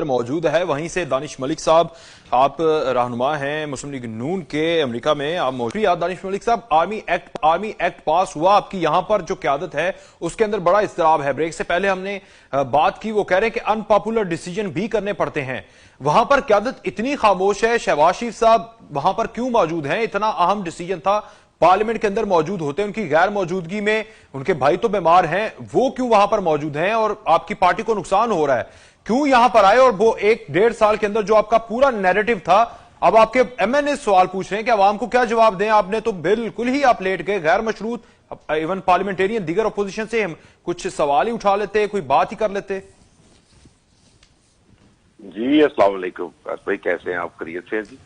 موجود ہے وہیں سے دانش ملک صاحب، آپ رہنما ہیں مسلم لیگ نون کے امریکہ میں، آپ موجود ہیں۔ دانش ملک صاحب، آرمی ایکٹ پاس ہوا، آپ کی یہاں پر جو قیادت ہے اس کے اندر بڑا اضطراب ہے۔ بریک سے پہلے ہم نے بات کی، وہ کہہ رہے ہیں کہ ان پاپولر ڈیسیجن بھی کرنے پڑتے ہیں۔ وہاں پر قیادت اتنی خاموش ہے، شہباز شریف صاحب وہاں پر کیوں موجود ہیں؟ اتنا اہم ڈیسیجن تھا، پارلیمنٹ کے اندر موجود ہوتے ہیں، ان کی غیر موجودگی میں ان کے بھائی تو بیمار ہیں، وہ کیوں وہاں پر موجود ہیں اور آپ کی پارٹی کو نقصان ہو رہا ہے؟ کیوں یہاں پر آئے؟ اور وہ 1.5 سال کے اندر جو آپ کا پورا نیریٹو تھا، اب آپ کے ایم این اے سوال پوچھ رہے ہیں کہ عوام کو کیا جواب دیں؟ آپ نے تو بالکل ہی آپ لیٹ گئے، غیر مشروط ایون پارلیمنٹرین دیگر اپوزیشن سے ہم کچھ سوال ہی اٹھا لیتے، کوئی بات ہی کر لیتے۔ جی السلام علیکم بھائی، کیسے ہیں آپ؟ خیریت سے ہیں؟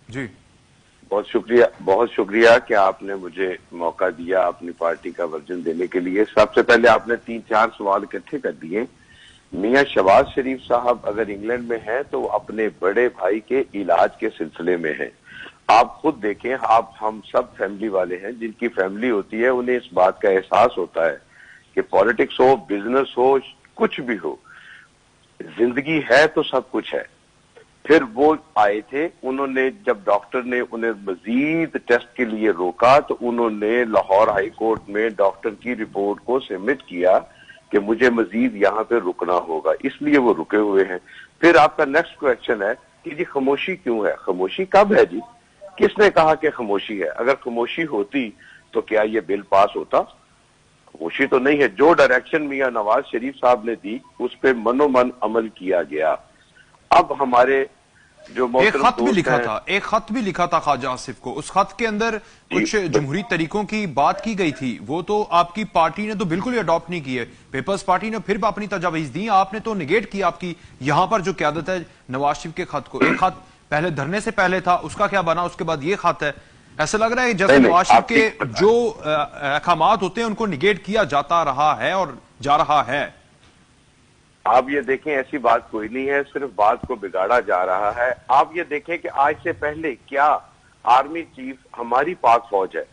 جی بہت شکریہ کہ آپ نے مجھے موقع دیا اپنی پارٹی کا ورژن دینے کے لیے۔ سب سے پہلے آپ نے 3-4 سوال اکٹھے کر دیے۔ میاں شہباز شریف صاحب اگر انگلینڈ میں ہیں تو وہ اپنے بڑے بھائی کے علاج کے سلسلے میں ہیں۔ آپ خود دیکھیں، ہم سب فیملی والے ہیں، جن کی فیملی ہوتی ہے انہیں اس بات کا احساس ہوتا ہے کہ پالیٹکس ہو، بزنس ہو، کچھ بھی ہو، زندگی ہے تو سب کچھ ہے۔ پھر وہ آئے تھے، انہوں نے جب ڈاکٹر نے انہیں مزید ٹیسٹ کے لیے روکا تو انہوں نے لاہور ہائی کورٹ میں ڈاکٹر کی رپورٹ کو سبمٹ کیا کہ مجھے مزید یہاں پہ رکنا ہوگا، اس لیے وہ رکے ہوئے ہیں۔ پھر آپ کا نیکسٹ کویشچن ہے کہ جی خاموشی کیوں ہے؟ خاموشی کب ہے جی؟ کس نے کہا کہ خاموشی ہے؟ اگر خاموشی ہوتی تو کیا یہ بل پاس ہوتا؟ خاموشی تو نہیں ہے۔ جو ڈائریکشن میاں نواز شریف صاحب نے دی اس پہ من و من عمل کیا گیا۔ اب ہمارے جو ایک محترم خط بھی لکھا تھا خواجہ آصف کو، اس خط کے اندر کچھ جمہوری طریقوں کی بات کی گئی تھی، وہ تو آپ کی پارٹی نے تو بالکل ہی اڈاپٹ نہیں کی ہے۔ پیپلز پارٹی نے پھر اپنی تجاویز دی، آپ نے تو نگیٹ کیا آپ کی یہاں پر جو قیادت ہے نواز شریف کے خط کو۔ ایک خط پہلے دھرنے سے پہلے تھا، اس کا کیا بنا؟ اس کے بعد یہ خط ہے۔ ایسا لگ رہا ہے جیسے نواز شریف کے جو احکامات ہوتے ہیں ان کو نگیٹ کیا جاتا رہا ہے اور جا رہا ہے۔ آپ یہ دیکھیں، ایسی بات کوئی نہیں ہے، صرف بات کو بگاڑا جا رہا ہے۔ آپ یہ دیکھیں کہ آج سے پہلے کیا آرمی چیف ہماری پاک فوج ہے،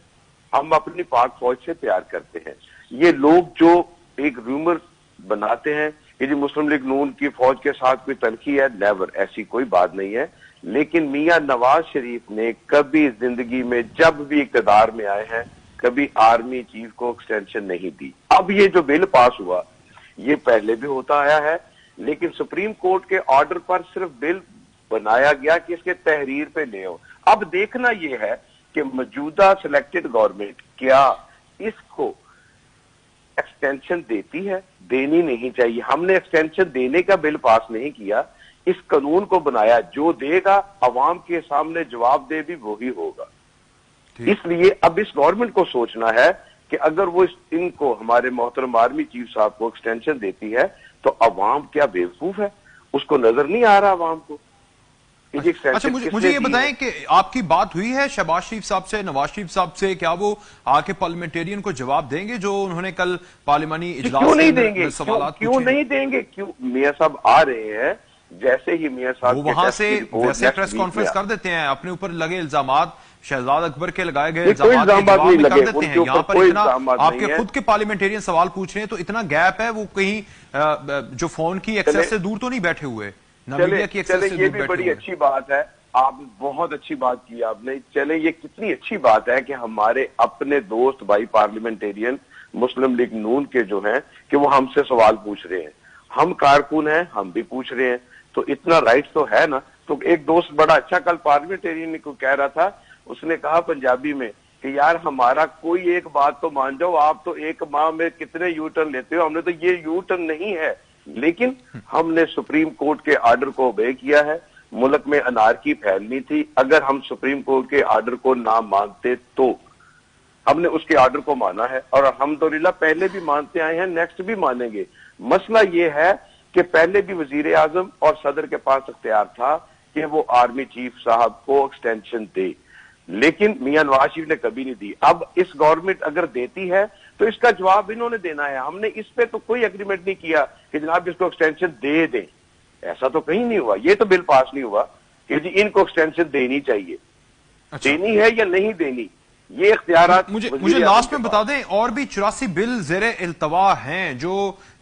ہم اپنی پاک فوج سے پیار کرتے ہیں۔ یہ لوگ جو ایک رومر بناتے ہیں کہ جی مسلم لیگ نون کی فوج کے ساتھ کوئی تلخی ہے، نیور، ایسی کوئی بات نہیں ہے۔ لیکن میاں نواز شریف نے کبھی زندگی میں جب بھی اقتدار میں آئے ہیں کبھی آرمی چیف کو ایکسٹینشن نہیں دی۔ اب یہ جو بل پاس ہوا یہ پہلے بھی ہوتا آیا ہے، لیکن سپریم کورٹ کے آرڈر پر صرف بل بنایا گیا کہ اس کے تحریر پہ لے ہو۔ اب دیکھنا یہ ہے کہ موجودہ سلیکٹڈ گورنمنٹ کیا اس کو ایکسٹینشن دیتی ہے؟ دینی نہیں چاہیے۔ ہم نے ایکسٹینشن دینے کا بل پاس نہیں کیا، اس قانون کو بنایا۔ جو دے گا عوام کے سامنے جواب دے بھی وہی ہوگا۔ اس لیے اب اس گورنمنٹ کو سوچنا ہے کہ اگر وہ ان کو ہمارے محترم آرمی چیف صاحب کو ایکسٹینشن دیتی ہے تو عوام کیا بیوقوف ہے؟ اس کو نظر نہیں آ رہا عوام کو؟ اچھا مجھے یہ بتائیں کہ آپ کی بات ہوئی ہے شہباز شریف صاحب سے، نواز شریف صاحب سے، کیا وہ آ کے پارلیمنٹرین کو جواب دیں گے جو انہوں نے کل پارلیمانی اجلاس میں سوالات کیوں نہیں دیں گے؟ کیوں میاں صاحب آ رہے ہیں، جیسے ہی میاں صاحب وہ وہاں سے ویسے پریس کانفرنس کر دیتے ہیں، اپنے اوپر لگے الزامات، شہزاد اکبر کے لگائے گئے الزامات کے جواب میں کر دیتے ہیں۔ یہاں پر اتنا آپ کے خود کے پارلیمنٹرین سوال پوچھ رہے ہیں تو اتنا گیپ ہے، وہ کہیں جو فون کی ایکسس سے دور تو نہیں بیٹھے ہوئے، نہ میڈیا کی ایکسس سے دور بیٹھے ہوئے۔ یہ بھی بڑی اچھی بات ہے، آپ بہت اچھی بات کی آپ نے۔ چلیں یہ کتنی اچھی بات ہے کہ ہمارے اپنے دوست بھائی پارلیمنٹرین مسلم لیگ نون کے جو ہیں کہ وہ ہم سے سوال پوچھ رہے ہیں۔ ہم کارکن ہیں، ہم بھی پوچھ رہے ہیں، تو اتنا رائٹ تو ہے نا۔ تو ایک دوست بڑا اچھا کل پارلیمنٹرین کو کہہ رہا تھا، اس نے کہا پنجابی میں کہ یار ہمارا کوئی ایک بات تو مان جاؤ، آپ تو ایک ماہ میں کتنے یو ٹرن لیتے ہو؟ ہم نے تو یہ یو ٹرن نہیں ہے، لیکن ہم نے سپریم کورٹ کے آرڈر کو اوبے کیا ہے۔ ملک میں انارکی پھیلنی تھی، اگر ہم سپریم کورٹ کے آرڈر کو نہ مانتے تو ہم نے اس کے آرڈر کو مانا ہے، اور الحمدللہ پہلے بھی مانتے آئے ہیں، نیکسٹ بھی مانیں گے۔ مسئلہ یہ ہے کہ پہلے بھی وزیر اعظم اور صدر کے پاس اختیار تھا کہ وہ آرمی چیف صاحب کو ایکسٹینشن دے، لیکن میاں نواز شریف نے کبھی نہیں دی۔ اب اس گورنمنٹ اگر دیتی ہے تو اس کا جواب انہوں نے دینا ہے۔ ہم نے اس پہ تو کوئی ایگریمنٹ نہیں کیا کہ جناب اس کو ایکسٹینشن دے دیں، ایسا تو کہیں نہیں ہوا۔ یہ تو بل پاس نہیں ہوا کہ جی ان کو ایکسٹینشن دینی چاہیے۔ دینی ہے یا نہیں دینی یہ اختیارات مجھے لاسٹ میں بتا دیں، اور بھی 84 بل زیر التوا ہیں جو